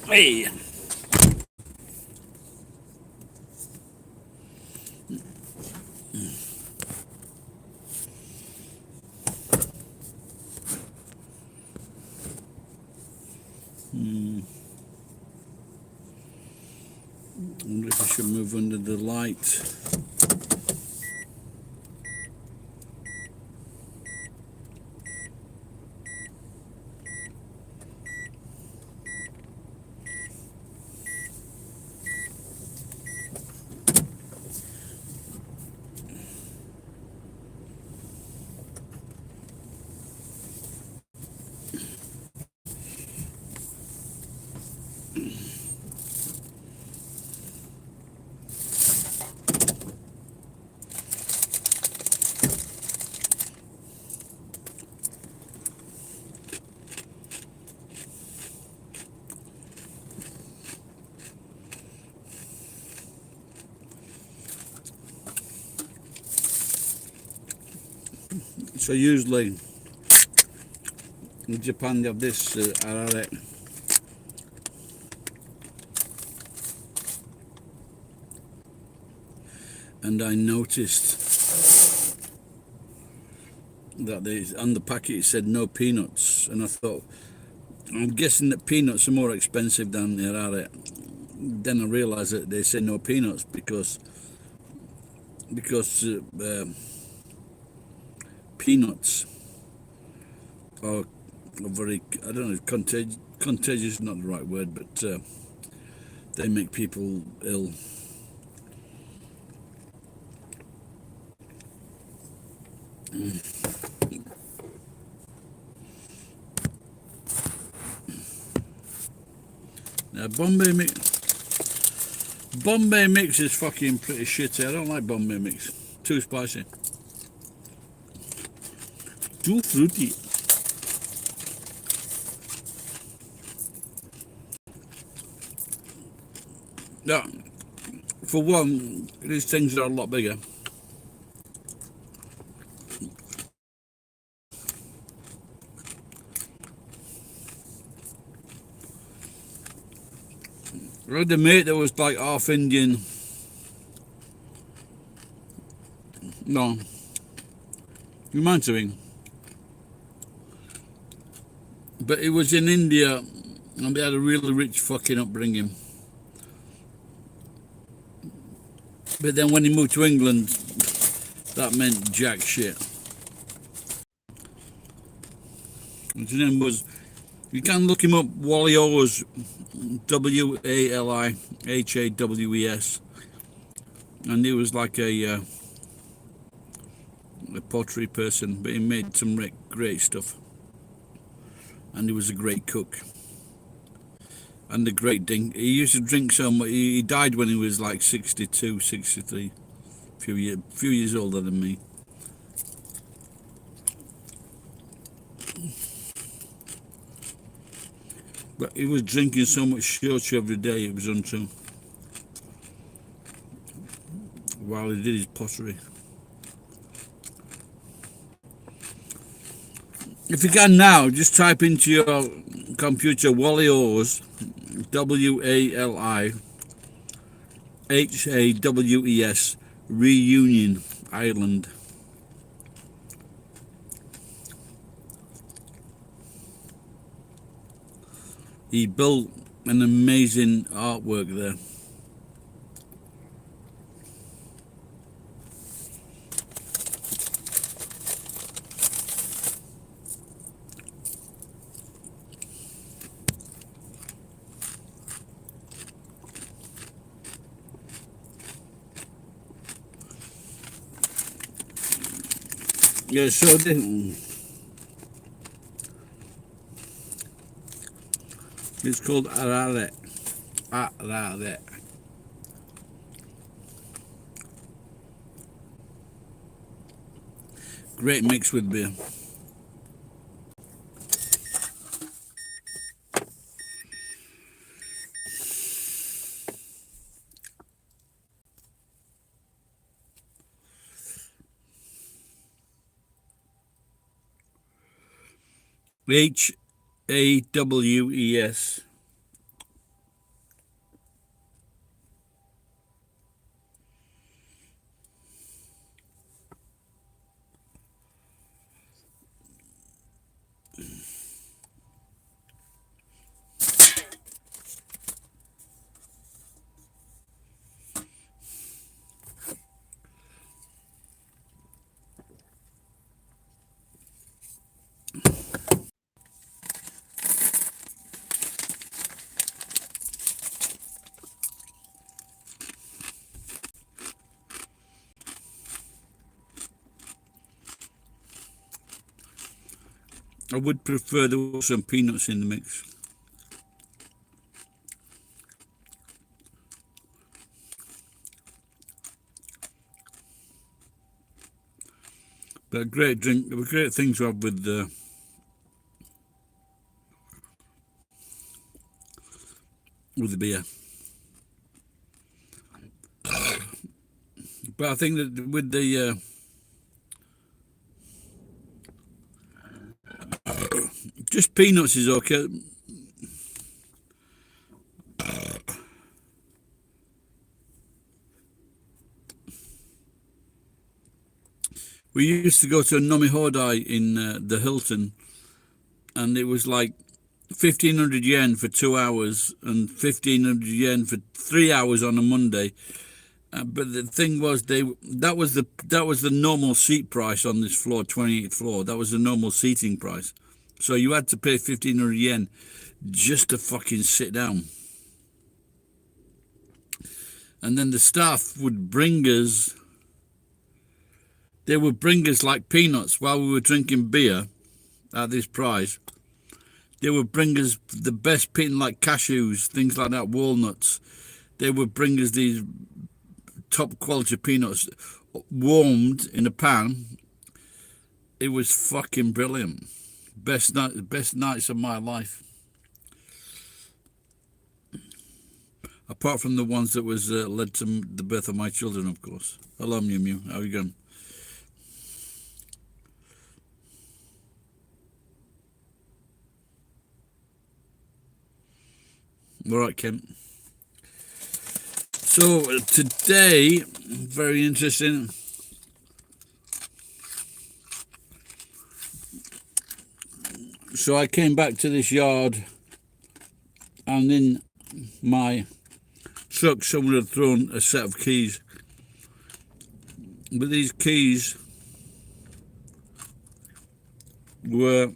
Hey. I wonder if I should move under the light. So usually in Japan they have this arare, and I noticed that on the packet it said no peanuts, and I thought, I'm guessing that peanuts are more expensive than the arare. Then I realised that they say no peanuts because peanuts are very, I don't know, contagious is not the right word, but they make people ill. Now Bombay mix is fucking pretty shitty. I don't like Bombay mix. Too spicy. Too fruity. Yeah. For one, these things are a lot bigger. I had a mate that was like half Indian. No. You mind doing? But he was in India and they had a really rich fucking upbringing. But then when he moved to England, that meant jack shit. His name was, you can look him up, Wally Hawes, Walihawes, and he was like a pottery person, but he made some great stuff, and he was a great cook and a great drink. He used to drink so much. He died when he was like 62, 63, few years older than me. But he was drinking so much shochu every day, it was untrue, while he did his pottery. If you can now, just type into your computer Wally Hawes, WALIHAWES, Reunion Island. He built an amazing artwork there. Yeah, so it's called arare. Arare. Great mix with beer. AWES. I would prefer there was some peanuts in the mix. But a great drink, a great thing to have with the beer. But I think that with the just peanuts is okay. We used to go to a Nomi Hodai in the Hilton, and it was like 1,500 yen for 2 hours and 1,500 yen for 3 hours on a Monday. But the thing was, that was the normal seat price on this floor, 28th floor. That was the normal seating price. So you had to pay 1,500 yen just to fucking sit down. And then the staff would bring us. They would bring us like peanuts while we were drinking beer at this price. They would bring us the best peanut, like cashews, things like that, walnuts. They would bring us these top quality peanuts warmed in a pan. It was fucking brilliant. Best nights of my life. Apart from the ones that was led to the birth of my children, of course. Hello, Mew Mew. How are you going? All right, Kent. So today, very interesting. So I came back to this yard, and in my truck someone had thrown a set of keys. But these keys were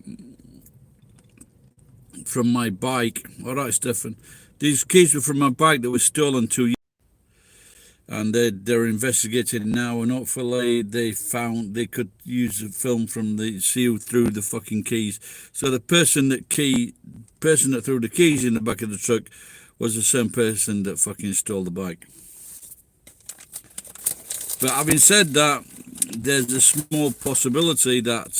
from my bike. All right, Stefan. These keys were from my bike that was stolen 2 years, and they're investigating now, and hopefully they could use a film from the seal through the fucking keys. So the person that threw the keys in the back of the truck was the same person that fucking stole the bike. But having said that, there's a small possibility that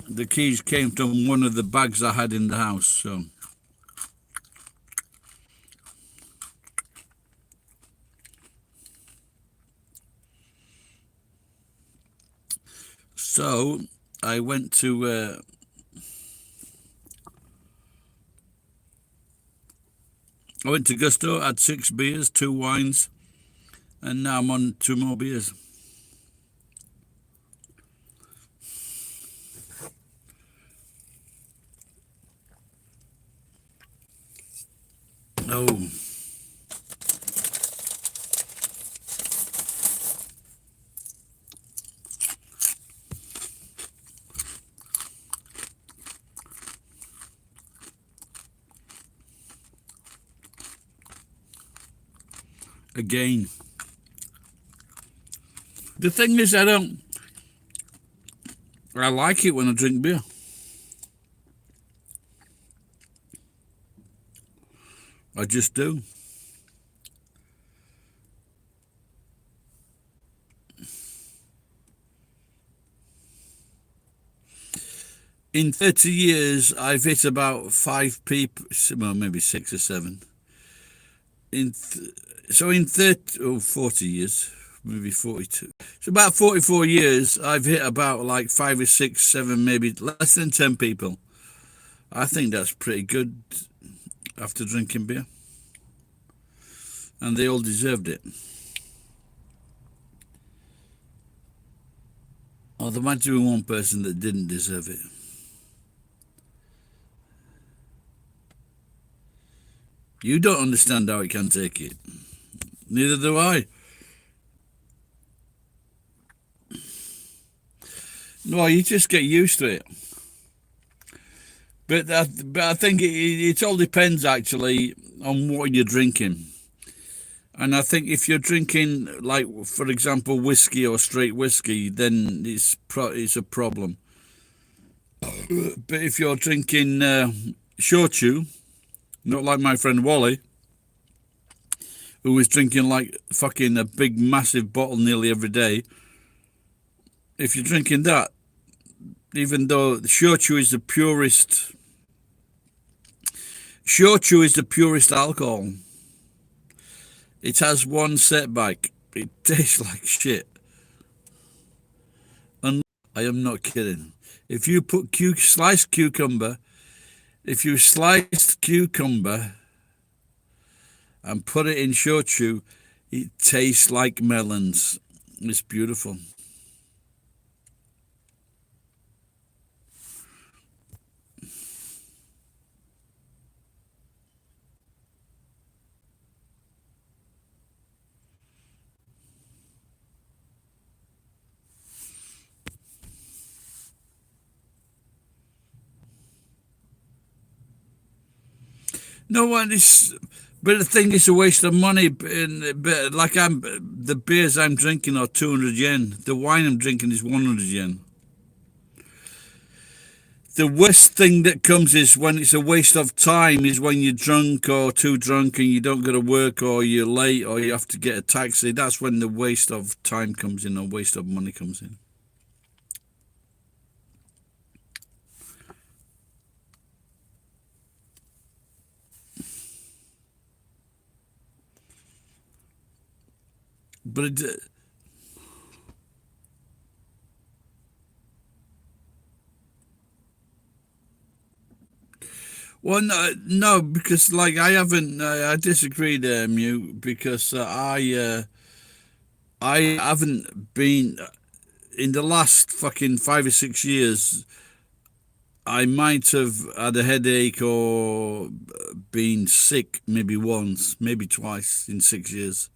the keys came from one of the bags I had in the house. So I went to Gusto, had 6 beers, 2 wines, and now I'm on 2 more beers. Oh. Again. The thing is, I like it when I drink beer. I just do. In 30 years, I've hit about 5 people, well, maybe 6 or 7. So in 40 years, maybe 42. So about 44 years, I've hit about like 5 or 6, 7, maybe less than 10 people. I think that's pretty good after drinking beer. And they all deserved it. Oh, there might have been one person that didn't deserve it. You don't understand how I can take it. Neither do I. No, you just get used to it. But I think it all depends actually on what you're drinking. And I think if you're drinking, like, for example, whiskey or straight whiskey, then it's a problem. But if you're drinking shochu, not like my friend Wally, who was drinking like fucking a big massive bottle nearly every day, if you're drinking that, even though shochu is the purest alcohol, it has one setback. It tastes like shit. And I am not kidding. If you put sliced cucumber and put it in shochu, it tastes like melons. It's beautiful. No one is, but the thing is a waste of money. But like the beers I'm drinking are 200 yen. The wine I'm drinking is 100 yen. The worst thing that comes is when it's a waste of time is when you're drunk or too drunk and you don't go to work or you're late or you have to get a taxi. That's when the waste of time comes in or waste of money comes in. But well, no, because like I haven't. I disagree there, Mew, because I haven't been in the last fucking 5 or 6 years. I might have had a headache or been sick maybe once, maybe twice in 6 years.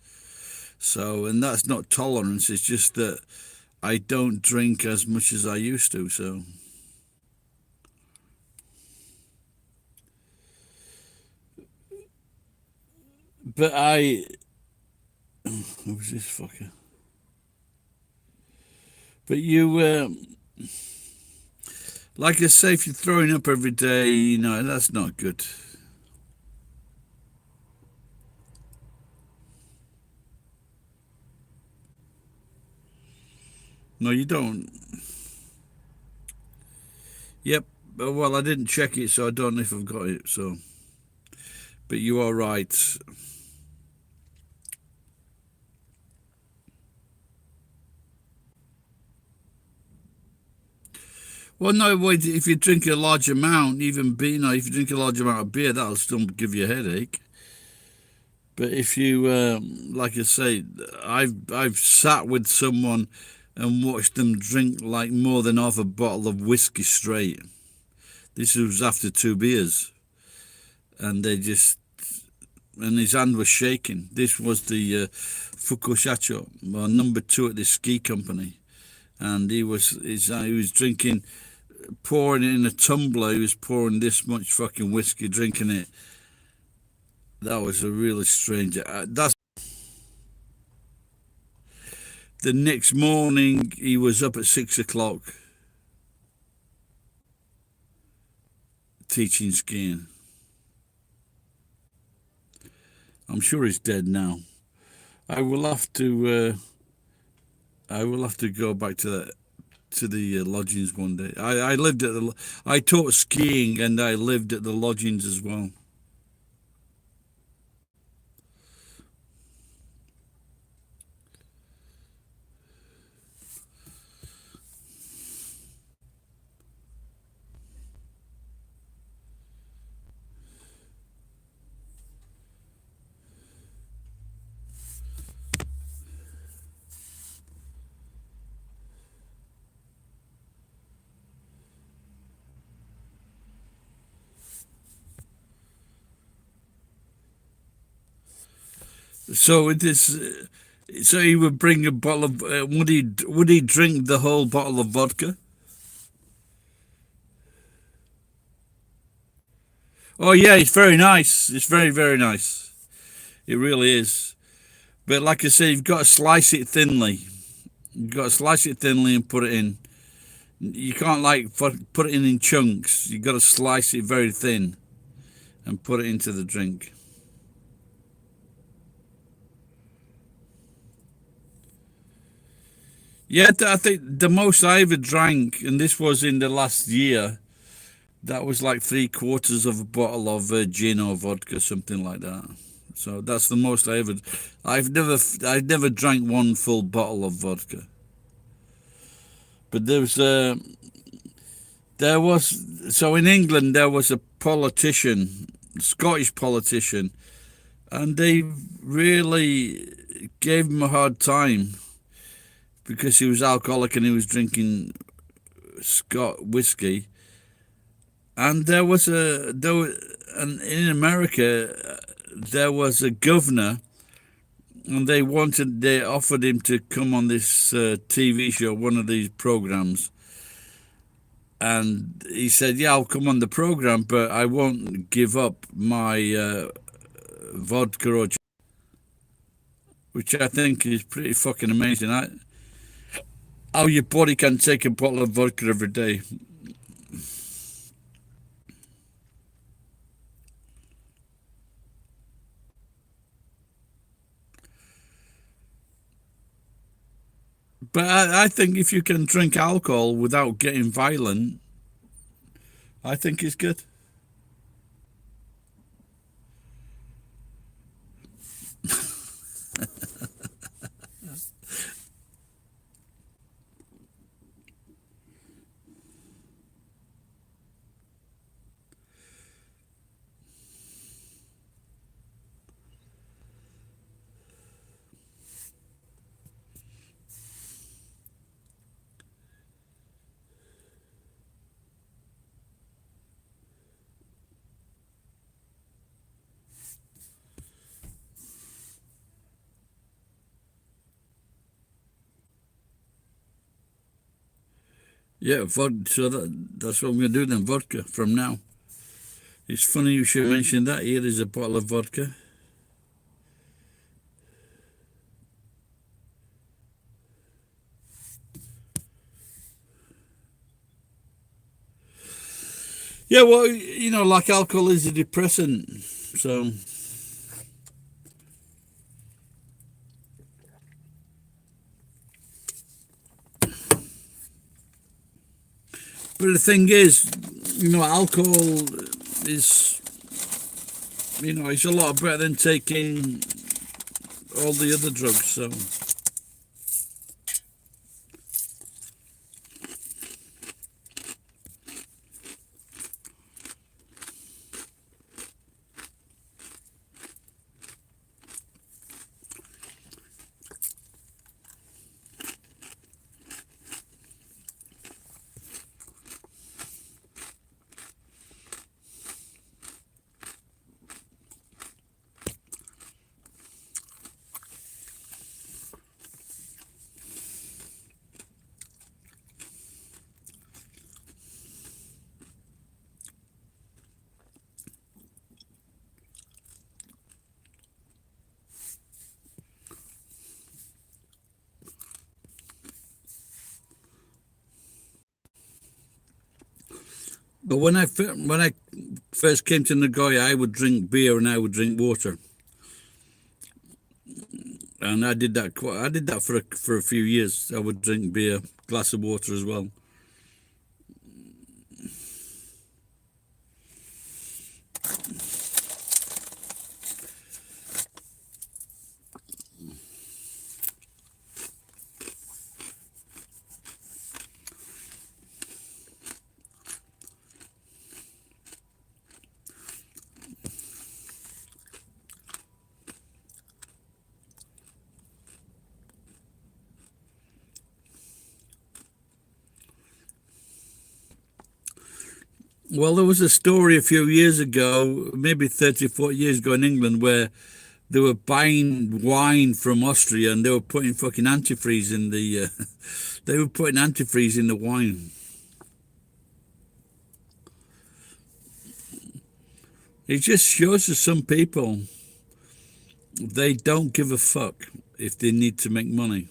So, and that's not tolerance. It's just that I don't drink as much as I used to. So. But who's this fucker? But you, like I say, if you're throwing up every day, you know, that's not good. No, you don't. Yep. Well, I didn't check it, so I don't know if I've got it. So, but you are right. Well, no, wait. If you drink a large amount, even beer, if you drink a large amount of beer, that'll still give you a headache. But if you, like I say, I've sat with someone and watched them drink like more than half a bottle of whiskey straight. This was after 2 beers, and and his hand was shaking. This was the Fukushacho, number 2 at this ski company, and he was drinking, pouring it in a tumbler. He was pouring this much fucking whiskey, drinking it. That was a really strange. That's the next morning. He was up at 6 o'clock teaching skiing. I'm sure he's dead now. I will have to go back to the lodgings one day. I taught skiing and I lived at the lodgings as well. So it is. So he would bring a bottle of. Would he drink the whole bottle of vodka? Oh yeah, it's very nice. It's very nice. It really is. But like I say, you've got to slice it thinly. You've got to slice it thinly and put it in. You can't like put it in chunks. You've got to slice it very thin and put it into the drink. Yeah, I think the most I ever drank, and this was in the last year, that was like 3/4 of a bottle of gin or vodka, something like that. So that's the most I ever. I've never drank one full bottle of vodka. But there was so in England there was a politician, Scottish politician, and they really gave him a hard time because he was alcoholic and he was drinking Scot whiskey. And and in America there was a governor, and they offered him to come on this TV show, one of these programs, and he said, "Yeah, I'll come on the program, but I won't give up my vodka or which I think is pretty fucking amazing. How your body can take a bottle of vodka every day." But I think if you can drink alcohol without getting violent, I think it's good. Yeah, so that's what I'm going to do then, vodka from now. It's funny you should mention that. Here is a bottle of vodka. Yeah, well, like alcohol is a depressant. So, but the thing is, alcohol is, it's a lot better than taking all the other drugs. So, but when I first came to Nagoya, I would drink beer and I would drink water, and I did that. I did that for a few years. I would drink beer, glass of water as well. Well, there was a story a few years ago, maybe 30, 40 years ago in England, where they were buying wine from Austria and they were putting fucking antifreeze in the they were putting antifreeze in the wine. It just shows us some people, they don't give a fuck if they need to make money.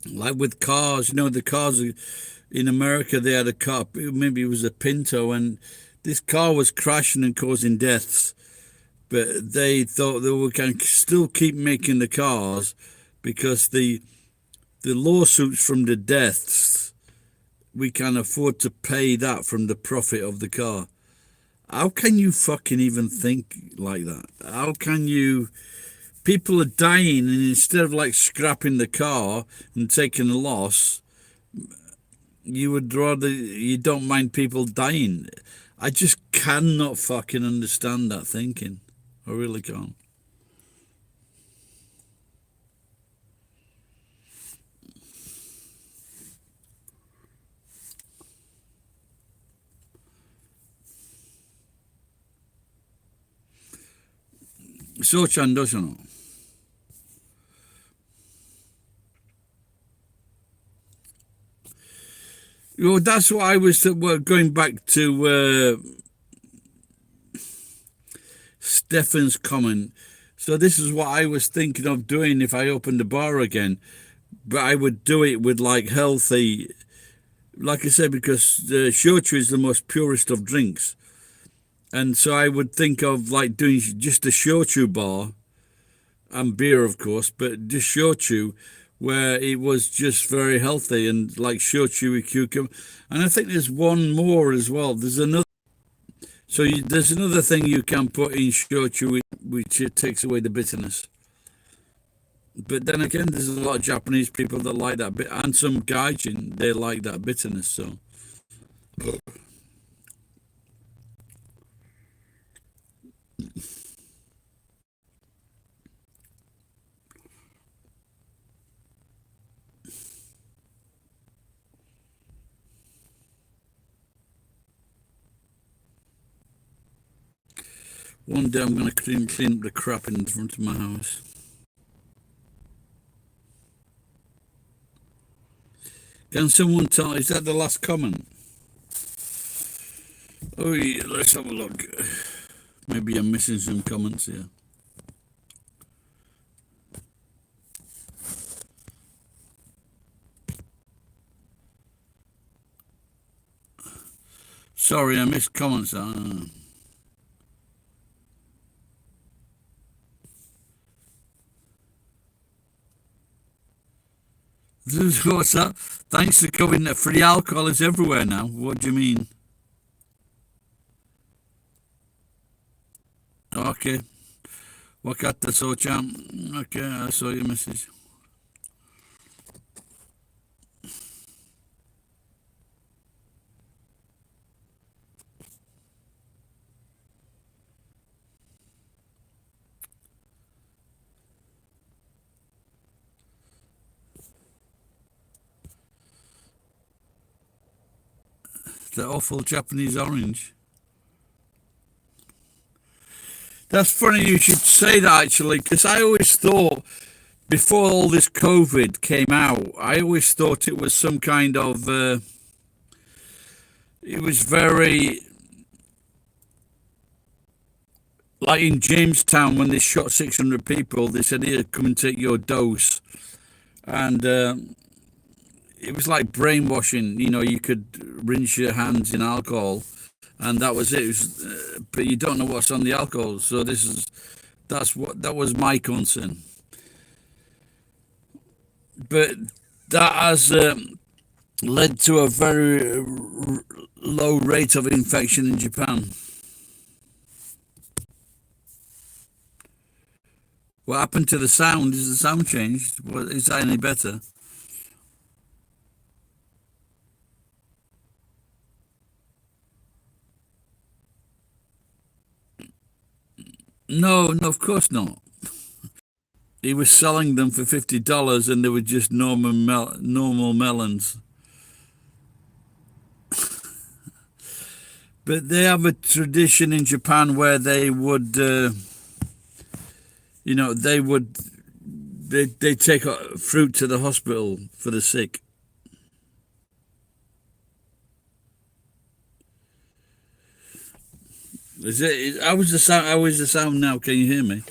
Like with cars, you know, the cars in America, they had a car, maybe it was a Pinto, and this car was crashing and causing deaths. But they thought they were going to still keep making the cars because the lawsuits from the deaths, we can afford to pay that from the profit of the car. How can you fucking even think like that? How can you... People are dying, and instead of like scrapping the car and taking a loss, you would rather... You don't mind people dying. I just cannot fucking understand that thinking. I really can't. Sochan doesn't. Well, that's what I was going back to Stefan's comment. So this is what I was thinking of doing if I opened a bar again. But I would do it with like healthy, like I said, because shochu is the most purest of drinks. And so I would think of like doing just a shochu bar, and beer of course, but just shochu, where it was just very healthy and like shochu with cucumber. And I think there's one more as well. There's another. So there's another thing you can put in shochu which it takes away the bitterness. But then again, there's a lot of Japanese people that like that bit, and some gaijin, they like that bitterness. So. One day I'm going to clean up the crap in front of my house. Can someone tell, is that the last comment? Oh yeah, let's have a look. Maybe I'm missing some comments here. Sorry, I missed comments. What's that? Thanks for covering that free alcohol is everywhere now. What do you mean? Okay. Wakata Sochan. Okay, I saw your message. The awful Japanese orange. That's funny you should say that, actually, because I always thought, before all this COVID came out, I always thought it was some kind of, it was very, like in Jamestown when they shot 600 people, they said, here, come and take your dose. And it was like brainwashing, you know, you could rinse your hands in alcohol. And that was it. It was, but you don't know what's on the alcohol. So that was my concern. But that has led to a very low rate of infection in Japan. What happened to the sound? Is the sound changed? Is that any better? No, of course not. He was selling them for $50 and they were just normal melons. But they have a tradition in Japan where they would, they take fruit to the hospital for the sick. Is it? How is the sound? How is the sound now? Can you hear me?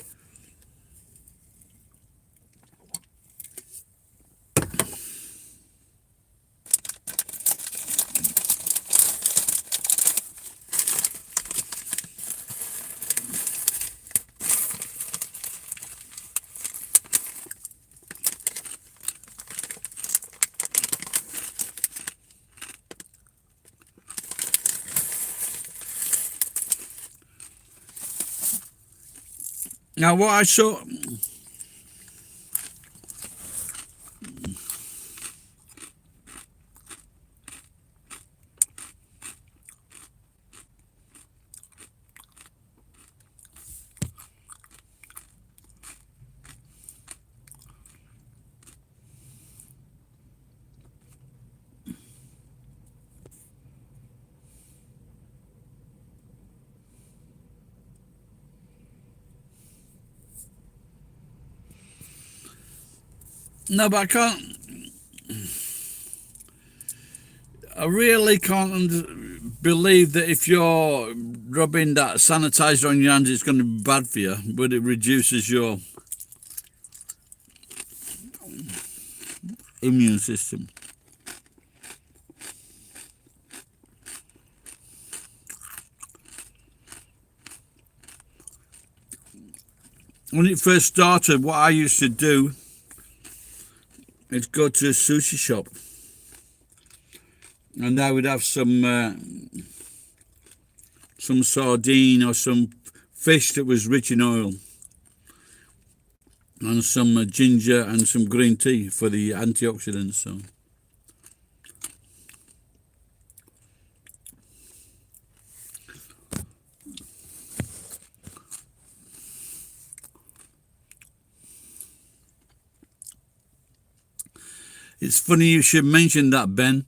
Now, what I saw. No, but I can't. I really can't believe that if you're rubbing that sanitizer on your hands, it's going to be bad for you, but it reduces your immune system. When it first started, what I used to do is go to a sushi shop, and I would have some sardine or some fish that was rich in oil, and some ginger and some green tea for the antioxidants. So. It's funny you should mention that, Ben.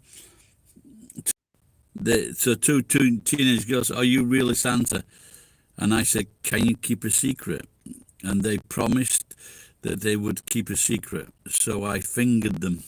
So two teenage girls, are you really Santa? And I said, can you keep a secret? And they promised that they would keep a secret. So I fingered them.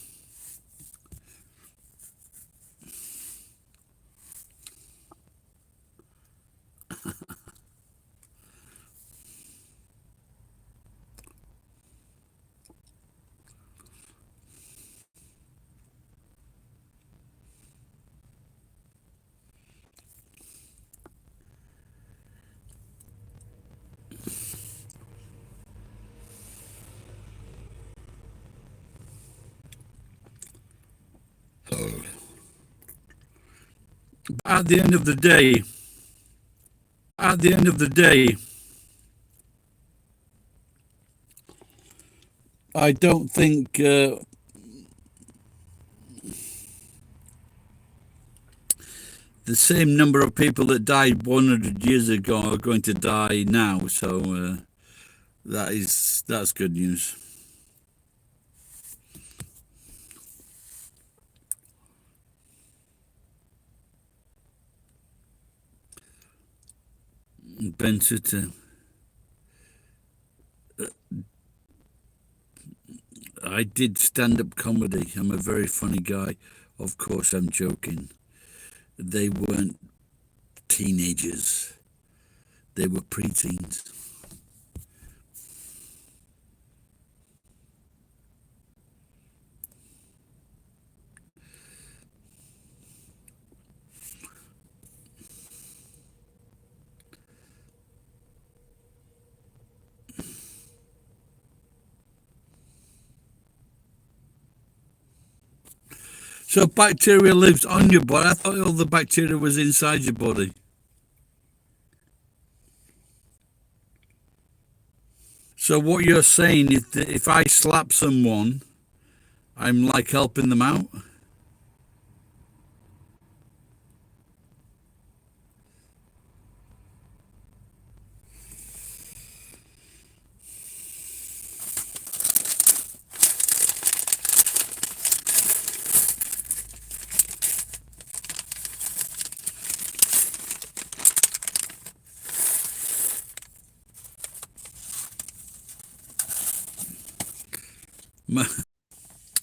At the end of the day, I don't think the same number of people that died 100 years ago are going to die now. So that's good news. Ben Sutter. I did stand-up comedy. I'm a very funny guy. Of course, I'm joking. They weren't teenagers. They were preteens. So bacteria lives on your body. I thought all the bacteria was inside your body. So what you're saying is that if I slap someone, I'm like helping them out?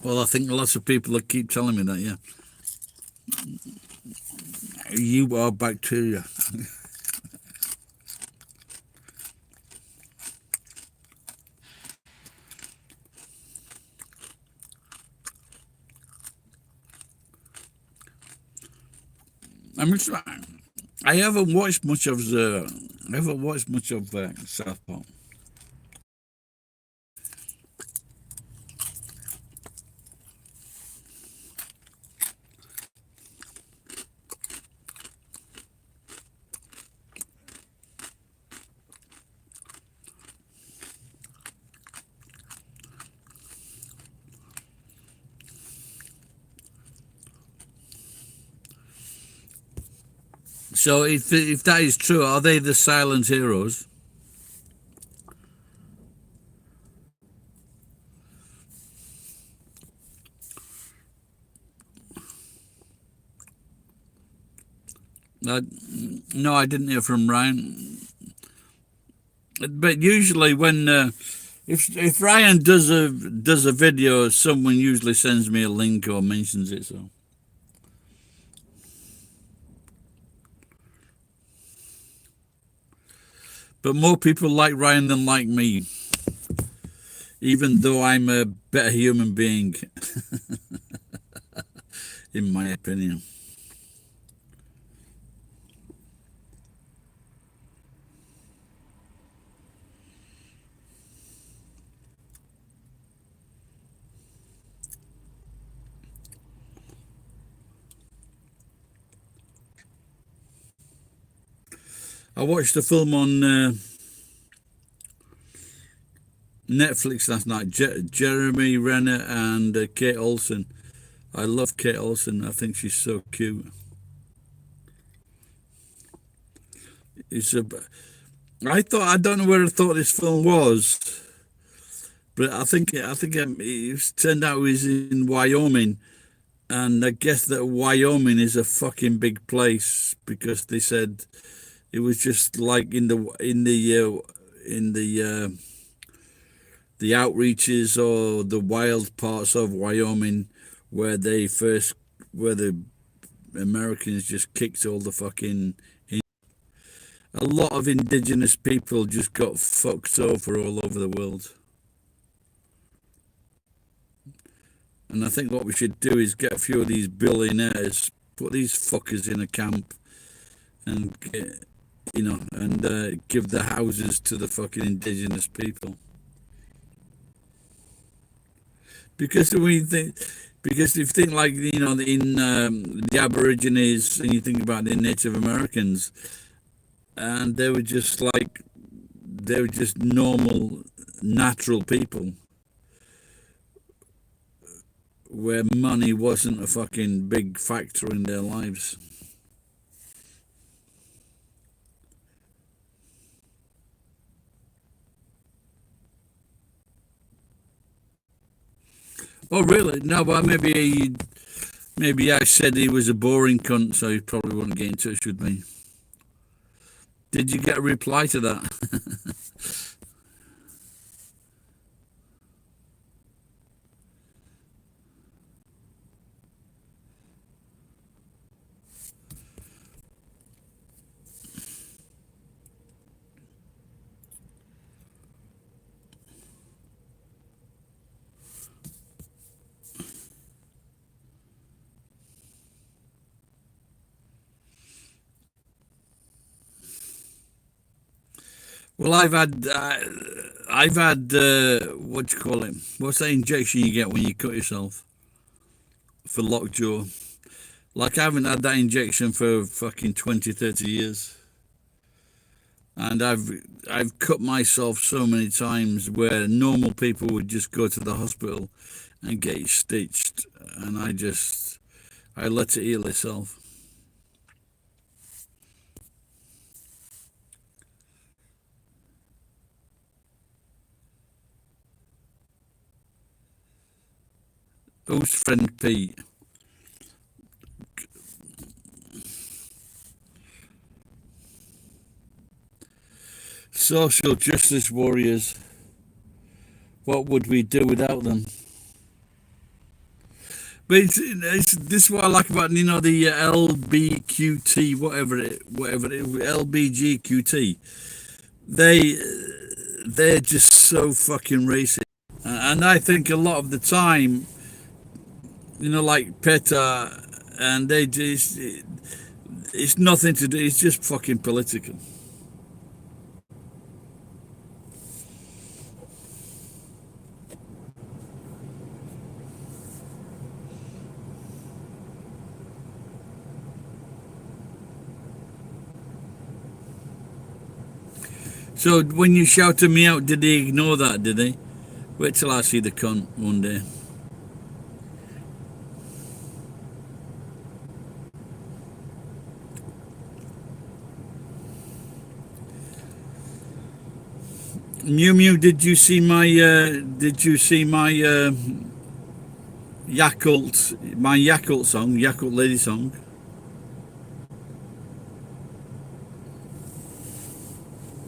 Well, I think lots of people keep telling me that, yeah. You are bacteria. I'm trying. I haven't watched much of South Park. So if that is true, are they the silent heroes? No, I didn't hear from Ryan. But usually when if Ryan does a video, someone usually sends me a link or mentions it. So, but more people like Ryan than like me, even though I'm a better human being, in my opinion. I watched a film on Netflix last night. Jeremy Renner and Kate Olsen. I love Kate Olsen. I think she's so cute. It's a. I don't know where I thought this film was, but I think it turned out it was in Wyoming, and I guess that Wyoming is a fucking big place because they said it was just like the outreaches or the wild parts of Wyoming where the Americans just kicked all the fucking. A lot of indigenous people just got fucked over all over the world. And I think what we should do is get a few of these billionaires, put these fuckers in a camp, and give the houses to the fucking indigenous people. Because if you think like in the Aborigines, and you think about the Native Americans, and they were just normal, natural people, where money wasn't a fucking big factor in their lives. Oh, really? No, but maybe I said he was a boring cunt, so he probably wouldn't get in touch with me. Did you get a reply to that? Well, I've had what do you call it? What's that injection you get when you cut yourself for lockjaw? Like I haven't had that injection for fucking 20, 30 years. And I've cut myself so many times where normal people would just go to the hospital and get it stitched, and I let it heal itself. Who's friend Pete? Social justice warriors. What would we do without them? But it's this is what I like about the LBQT whatever LBGQT. They they're just so fucking racist, and I think a lot of the time, like PETA, and they just it's nothing to do. It's just fucking political. So when you shouted me out, did he ignore that? Did he? Wait till I see the cunt one day. Mew Mew, did you see my Yakult song, Yakult Lady song?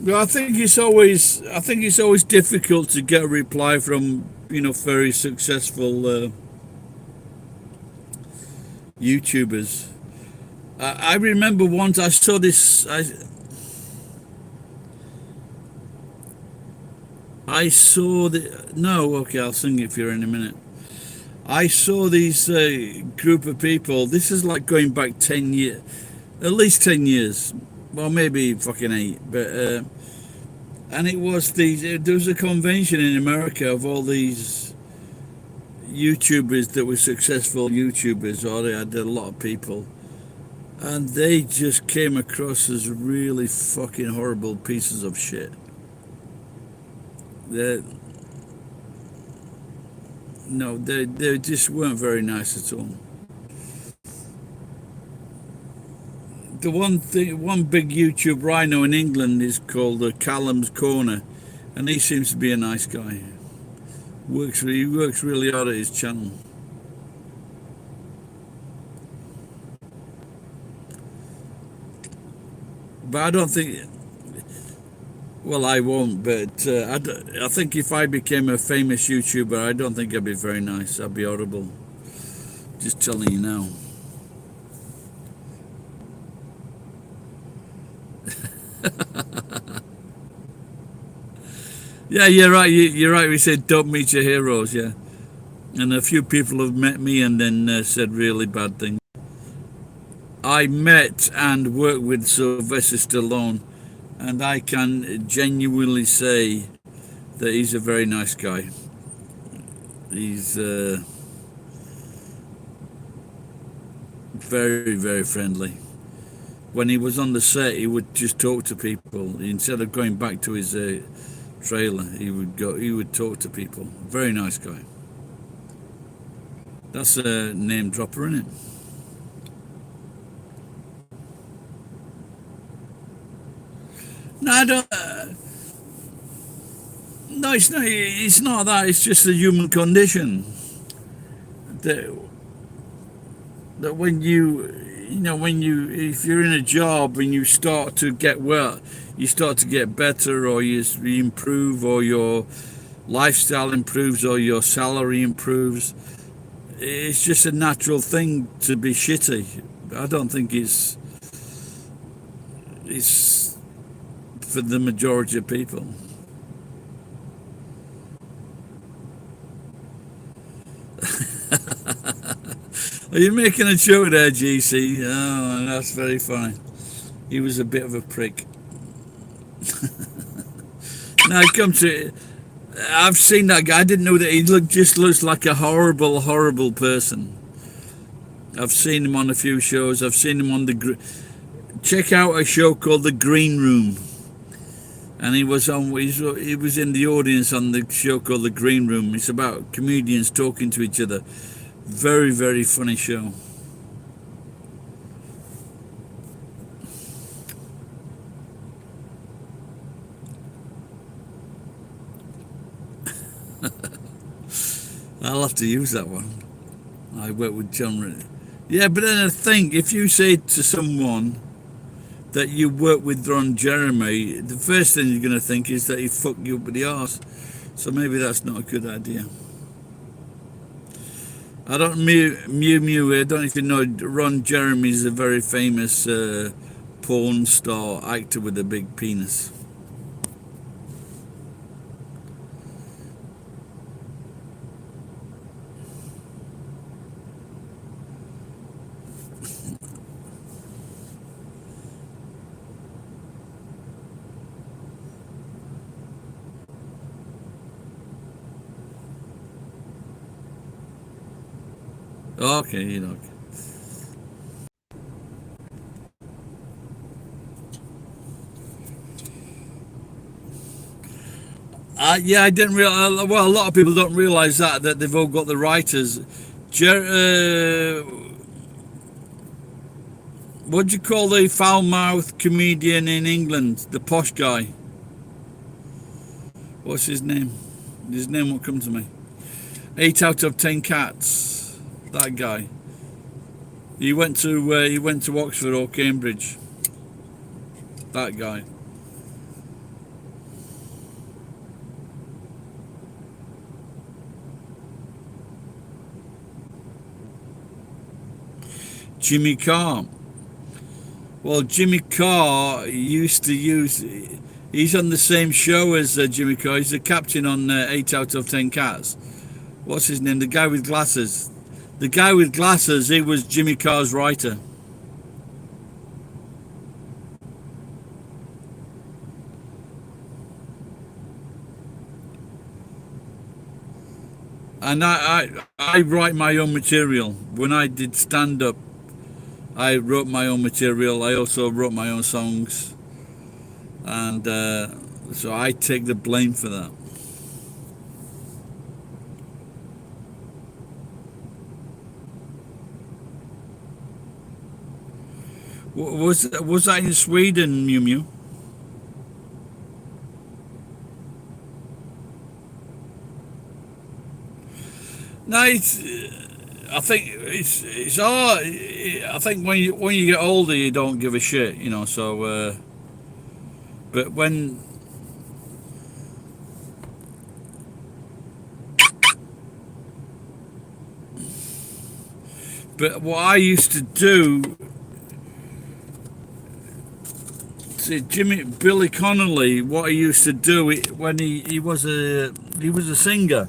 Well, I think it's always difficult to get a reply from very successful YouTubers. I remember once I saw this. I saw the no. Okay, I'll sing it for you in a minute. I saw these group of people. This is like going back 10 years, at least 10 years. Well, maybe fucking 8, but and it was there was a convention in America of all these YouTubers that were successful YouTubers, or they had a lot of people, and they just came across as really fucking horrible pieces of shit. They just weren't very nice at all. The one big YouTuber I know in England is called Callum's Corner, and he seems to be a nice guy. He works really hard at his channel. But I don't think. Well, I won't. But I think if I became a famous YouTuber, I don't think I'd be very nice. I'd be horrible. Just telling you now. Yeah, you're right. You're right. We said don't meet your heroes. Yeah, and a few people have met me and then said really bad things. I met and worked with Sylvester Stallone, and I can genuinely say that he's a very nice guy. He's very, very friendly. When he was on the set, he would just talk to people instead of going back to his trailer. He would talk to people. Very nice guy. That's a name dropper, isn't it? No, I don't. No, it's not. It's not that. It's just the human condition. That when if you're in a job and you start to get well, you start to get better, or you improve, or your lifestyle improves, or your salary improves. It's just a natural thing to be shitty. I don't think it's for the majority of people. Are you making a joke there, GC? Oh, that's very funny. He was a bit of a prick. Now, come to I've seen that guy. I didn't know that he just looks like a horrible, horrible person. I've seen him on a few shows. I've seen him on check out a show called The Green Room. And he was in the audience on the show called The Green Room. It's about comedians talking to each other. Very, very funny show. I'll have to use that one. I work with John. Yeah, but then I think if you say to someone that you work with Ron Jeremy, the first thing you're going to think is that he fucked you up with the arse. So maybe that's not a good idea. I don't Mew Mew. I don't know if you know Ron Jeremy's a very famous porn star actor with a big penis. Okay, you know. Yeah, I didn't realize. Well, a lot of people don't realize that they've all got the writers. What do you call the foul-mouthed comedian in England? The posh guy. What's his name? His name won't come to me. 8 out of 10 cats. That guy. He went to Oxford or Cambridge. That guy. Jimmy Carr. Well, Jimmy Carr used to use. He's on the same show as Jimmy Carr. He's the captain on 8 out of 10 cats. What's his name? The guy with glasses. The guy with glasses. He was Jimmy Carr's writer. And I write my own material. When I did stand up, I wrote my own material. I also wrote my own songs, and so I take the blame for that. Was that in Sweden, Mew Mew? No, I think it's hard. I think when you get older, you don't give a shit, you know. So, but what I used to do, see, Billy Connolly, what he used to do when he was a singer.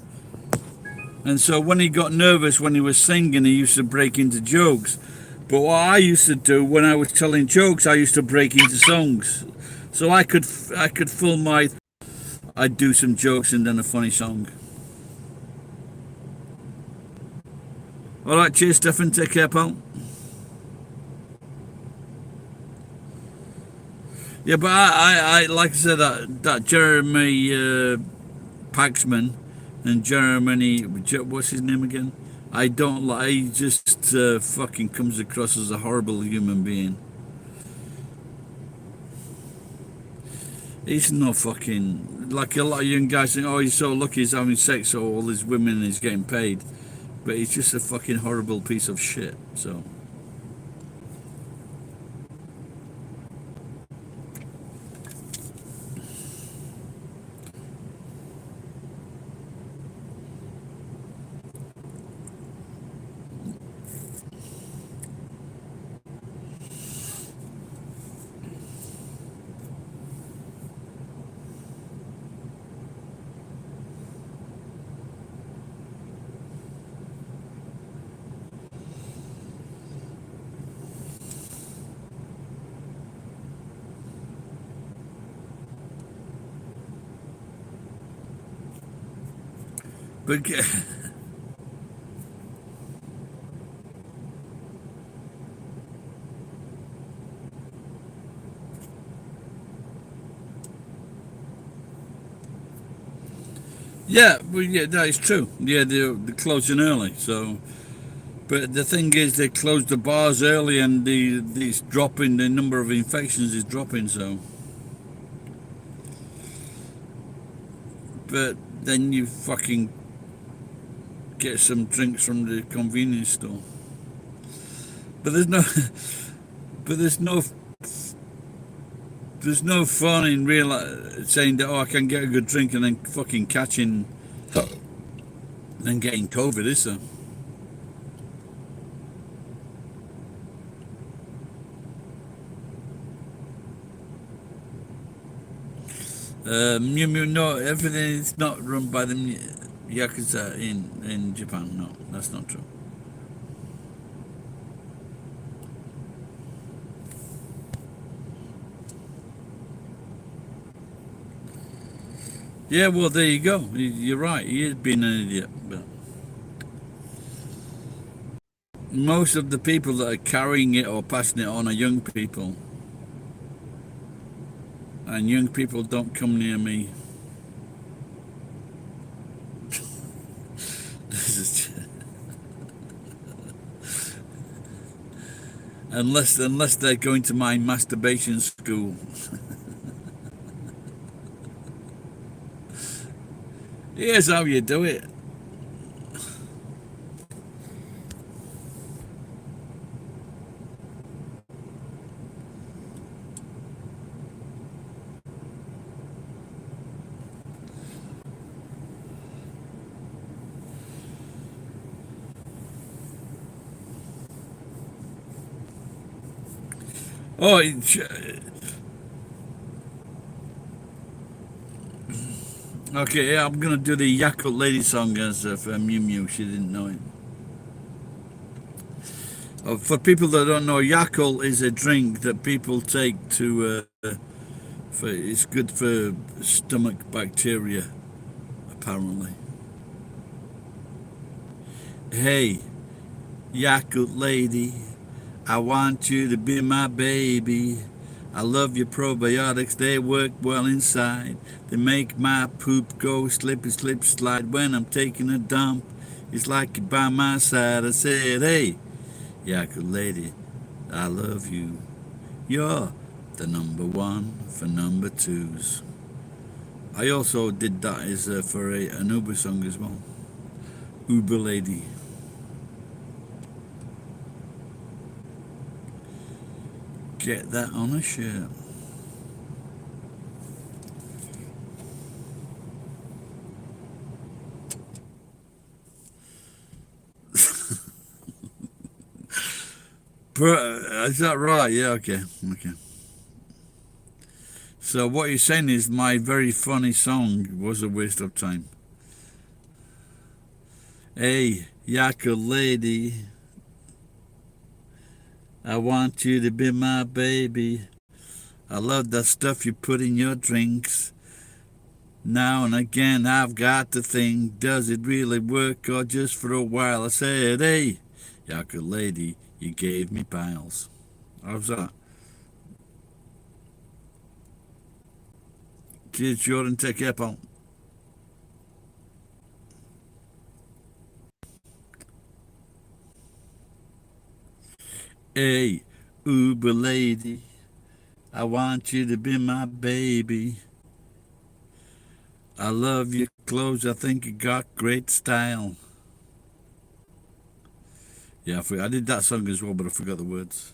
And so when he got nervous when he was singing, he used to break into jokes. But what I used to do when I was telling jokes, I used to break into songs. So I could fill my. I'd do some jokes and then a funny song. All right, cheers, Stefan. Take care, pal. Yeah, but I like I said that Jeremy Paxman and Jeremy, what's his name again? I don't like. He just fucking comes across as a horrible human being. He's no fucking like a lot of young guys think. Oh, he's so lucky he's having sex, so all these women and he's getting paid. But he's just a fucking horrible piece of shit. So. But yeah, well, yeah, that is true. Yeah, they're closing early. So, but the thing is, they closed the bars early, and the dropping the number of infections is dropping. So, but then you fucking get some drinks from the convenience store. But there's no, but there's no fun in real saying that, oh, I can get a good drink and then fucking catching and getting COVID, is there? Mew Mew, no, everything is not run by the Yakuza in Japan. No, that's not true. Yeah, well, there you go. You're right. He is being an idiot. But most of the people that are carrying it or passing it on are young people. And young people don't come near me. This is unless they're going to my masturbation school. Here's how you do it. Oh, okay. Yeah, I'm gonna do the Yakult Lady song as for Mew Mew. She didn't know it. For people that don't know, Yakult is a drink that people take to. It's good for stomach bacteria, apparently. Hey, Yakult Lady, I want you to be my baby. I love your probiotics, they work well inside. They make my poop go slippy, slip, slide when I'm taking a dump. It's like you're by my side. I said, hey, Yakult Lady, I love you. You're the number one for number twos. I also did that as for an Uber song as well. Uber Lady. Get that on a shirt. Is that right? Yeah, okay. Okay. So what you're saying is my very funny song was a waste of time. Hey, Yakult Lady, I want you to be my baby. I love that stuff you put in your drinks. Now and again I've got to think, does it really work or just for a while? I said, hey, Yakult Lady, you gave me piles. How's that? Cheers, Jordan. Take care, pal. Hey, Uber Lady, I want you to be my baby. I love your clothes. I think you got great style. Yeah, I did that song as well, but I forgot the words.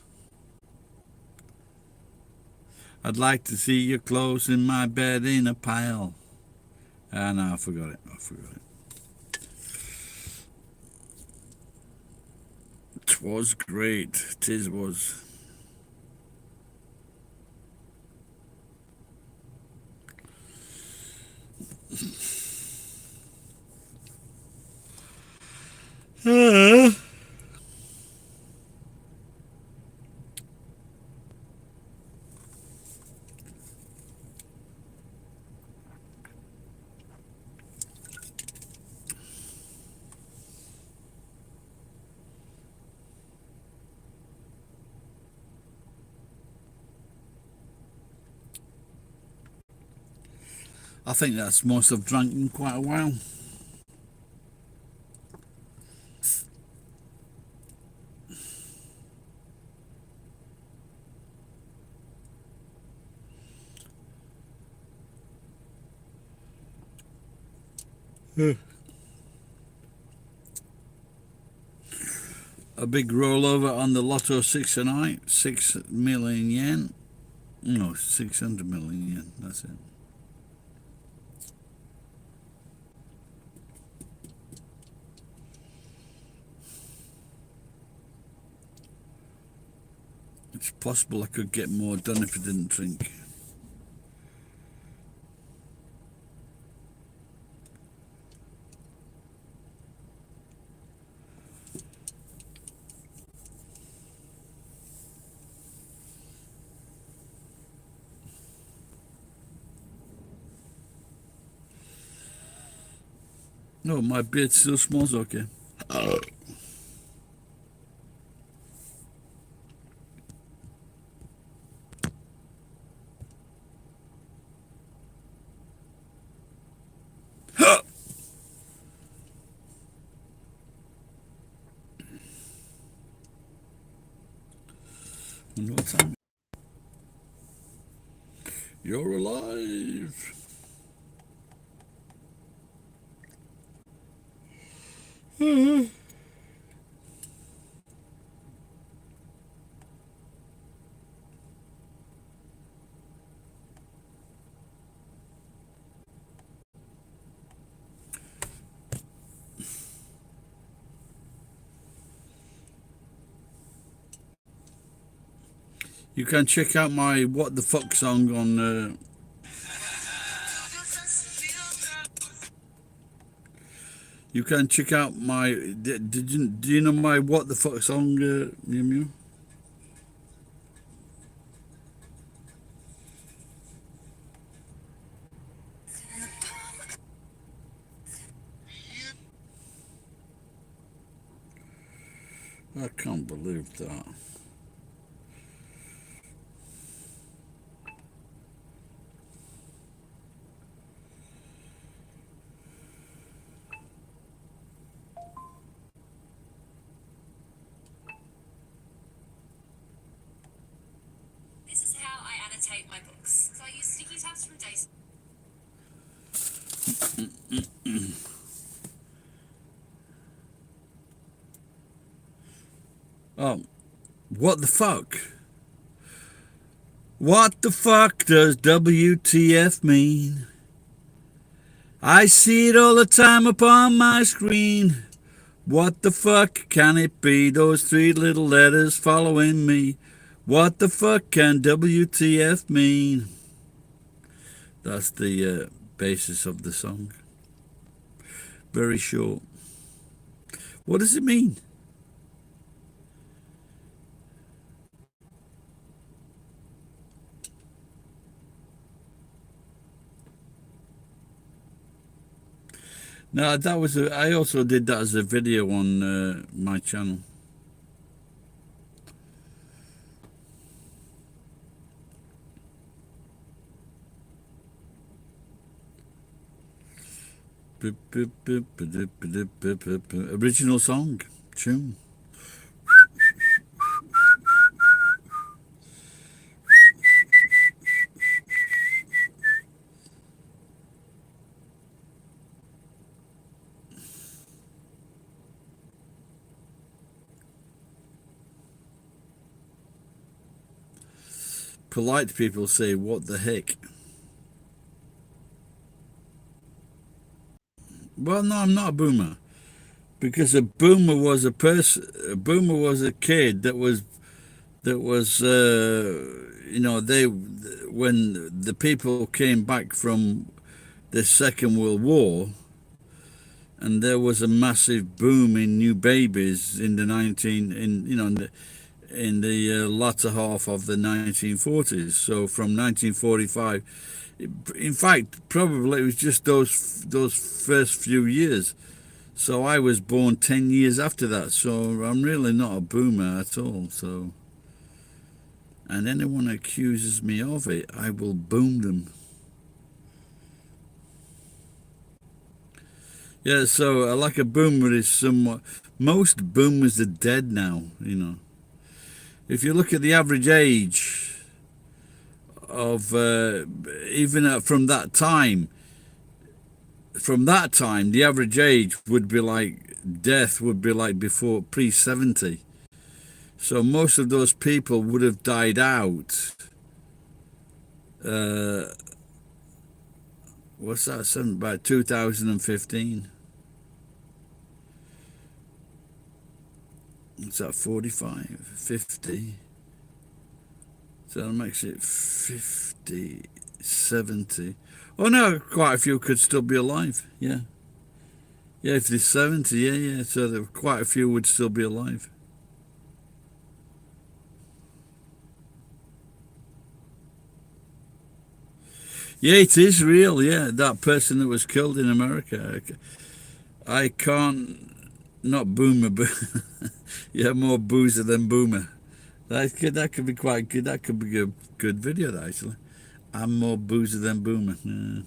I'd like to see your clothes in my bed in a pile. Ah, no, I forgot it. I forgot it. Twas great. Tis was. I think that's most I've drunk in quite a while. A big rollover on the Lotto 6 tonight. 6 million yen. No, 600 million yen. That's it. It's possible I could get more done if I didn't drink. Oh, my beard still smells okay. And what time? You're alive. You can check out my What the Fuck song on. You can check out my. Do you know my What the Fuck song, Mew Mew? I can't believe that. This is how I annotate my books. So I use sticky tabs from Days. Oh, what the fuck? What the fuck does WTF mean? I see it all the time upon my screen. What the fuck can it be? Those three little letters following me. What the fuck can WTF mean? That's the basis of the song. Very short. What does it mean? No, that was I also did that as a video on my channel. Original song, tune. Polite people say, what the heck? Well, no, I'm not a boomer. Because a boomer was a person, a boomer was a kid that was, you know, when the people came back from the Second World War, and there was a massive boom in new babies in the in the latter half of the 1940s. So from 1945, in fact, probably it was just those first few years. So I was born 10 years after that. So I'm really not a boomer at all. So, and anyone accuses me of it, I will boom them. Yeah, so like a boomer is somewhat. Most boomers are dead now, you know. If you look at the average age of even from that time, the average age would be like death would be like before pre-70. So most of those people would have died out. What's that? Something about 2015. It's that 45, 50. So that makes it 50, 70. Oh no, quite a few could still be alive. Yeah. Yeah, if they're 70, yeah. So there, quite a few would still be alive. Yeah, it is real. Yeah, that person that was killed in America. I can't, not boomer, but yeah, more boozer than boomer. That's good. That could be quite good. That could be a good video, actually. I'm more boozer than boomer. Yeah.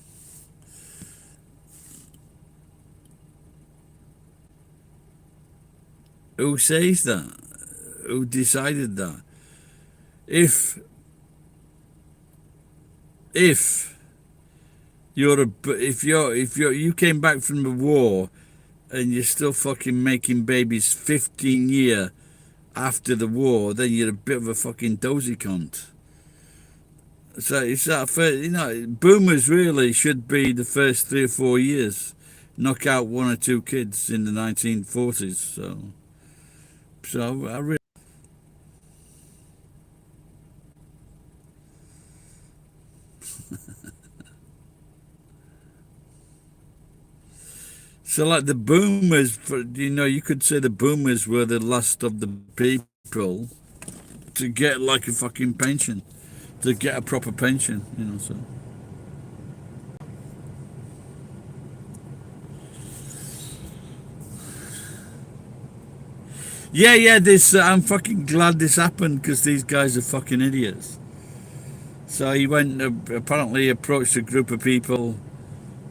Who says that? Who decided that? If you came back from the war and you're still fucking making babies 15 years after the war, then you're a bit of a fucking dozy cunt. So it's that first, boomers really should be the first 3 or 4 years, knock out 1 or 2 kids in the 1940s. So I really. So like the boomers, you could say the boomers were the last of the people to get like a fucking pension, to get a proper pension, so. Yeah, I'm fucking glad this happened because these guys are fucking idiots. So he went, apparently approached a group of people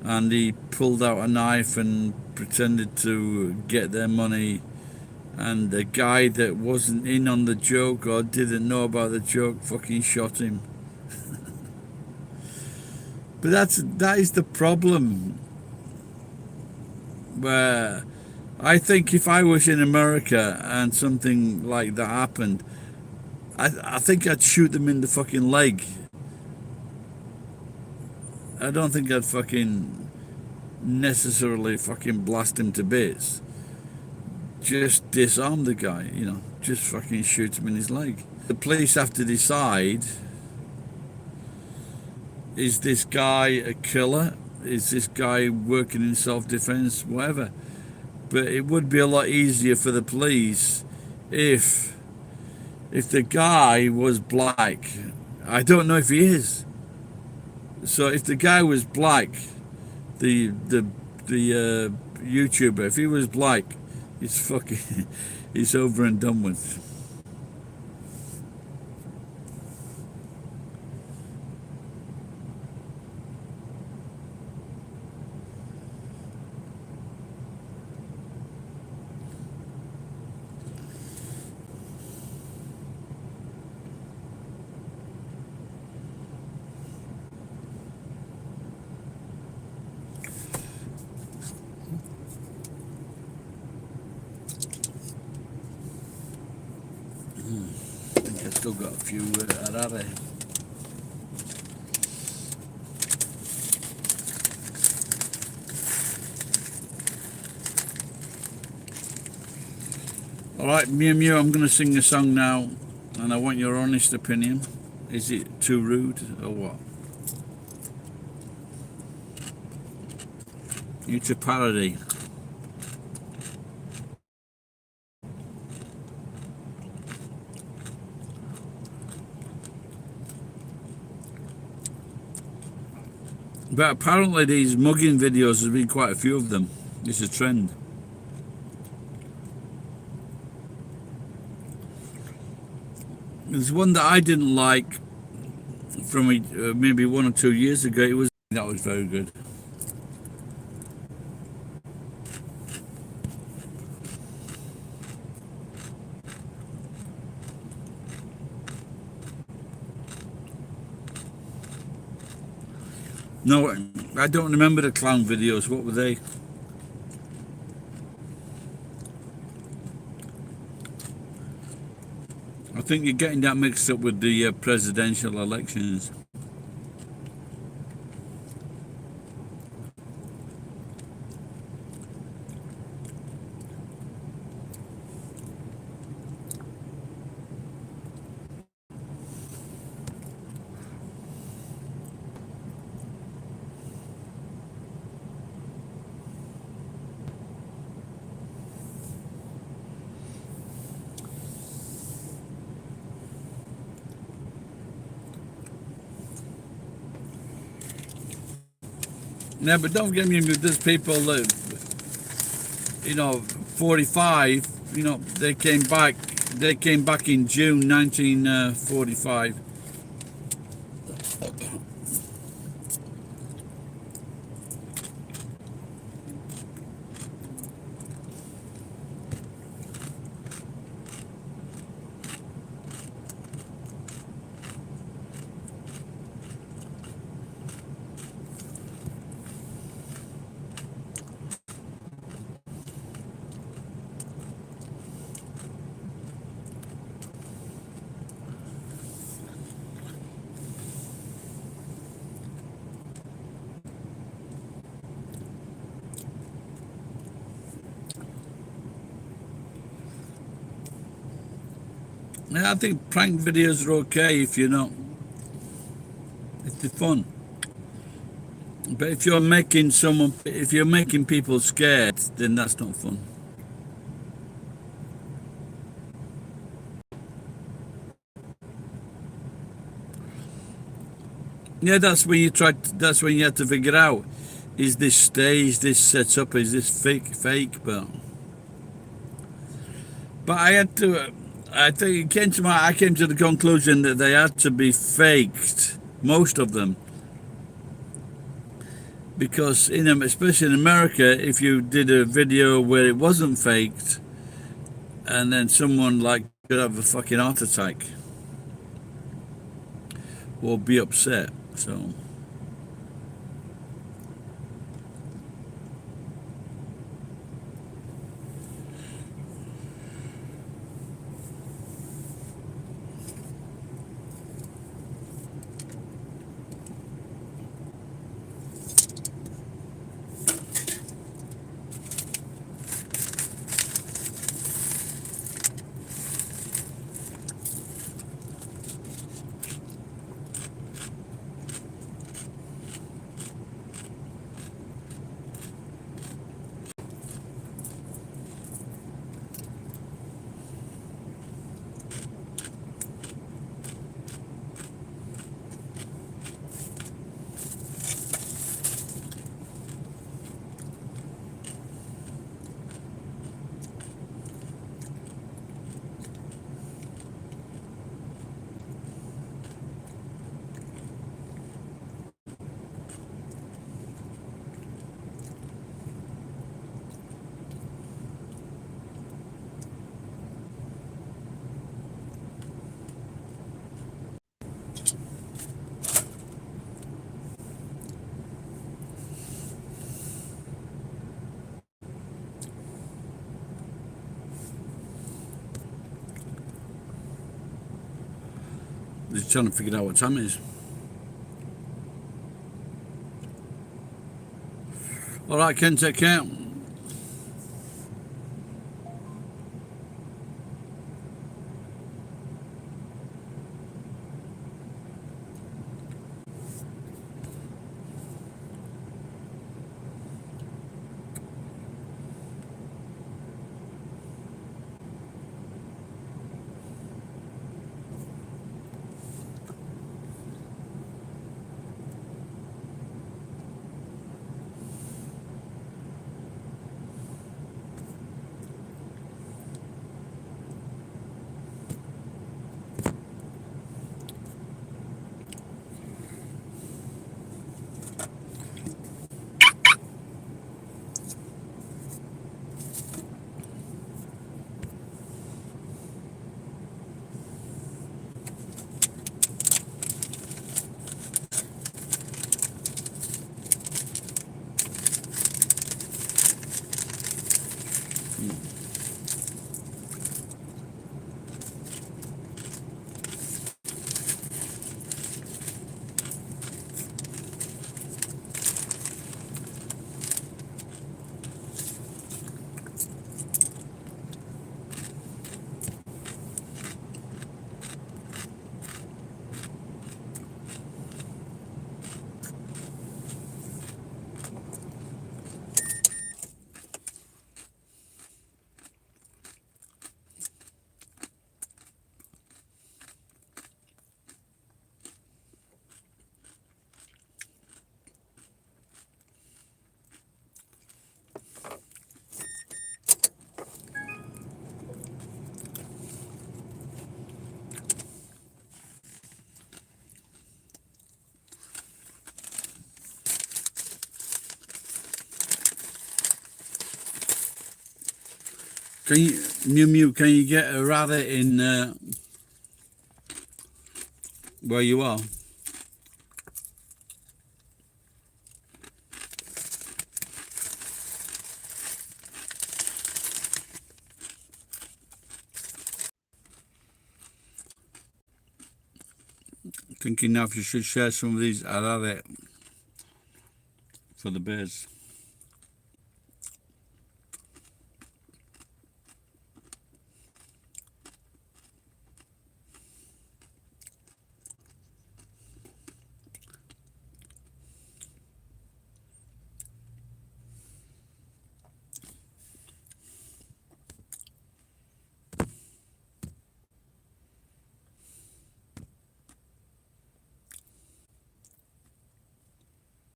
and he pulled out a knife and pretended to get their money, and the guy that wasn't in on the joke or didn't know about the joke fucking shot him. But that is the problem, where I think if I was in America and something like that happened, I think I'd shoot them in the fucking leg. I don't think I'd fucking necessarily fucking blast him to bits. Just disarm the guy, just fucking shoot him in his leg. The police have to decide, is this guy a killer? Is this guy working in self-defense? Whatever. But it would be a lot easier for the police if the guy was black. I don't know if he is. So if the guy was black, the YouTuber, if he was black, it's fucking, it's over and done with. I think I've still got a few Harare. Alright, Mew Mew, I'm going to sing a song now, and I want your honest opinion. Is it too rude or what? It's a parody. But apparently these mugging videos, there's been quite a few of them. It's a trend. There's one that I didn't like from maybe 1 or 2 years ago. That was very good. No, I don't remember the clown videos. What were they? I think you're getting that mixed up with the presidential elections. No, but don't get me. There's people that 45. They came back. They came back in June 1945. Yeah, I think prank videos are okay if you're not. If they're fun. But if you're making people scared, then that's not fun. Yeah, that's when you have to figure out, is this staged, is this set up, is this fake? But I think I came to the conclusion that they had to be faked, most of them. Because especially in America, if you did a video where it wasn't faked, and then someone could have a fucking heart attack or be upset. So just trying to figure out what time it is. All right, Ken, take care. Can you, Mew Mew, can you get a rabbit in where you are? Thinking now if you should share some of these arare for the bears.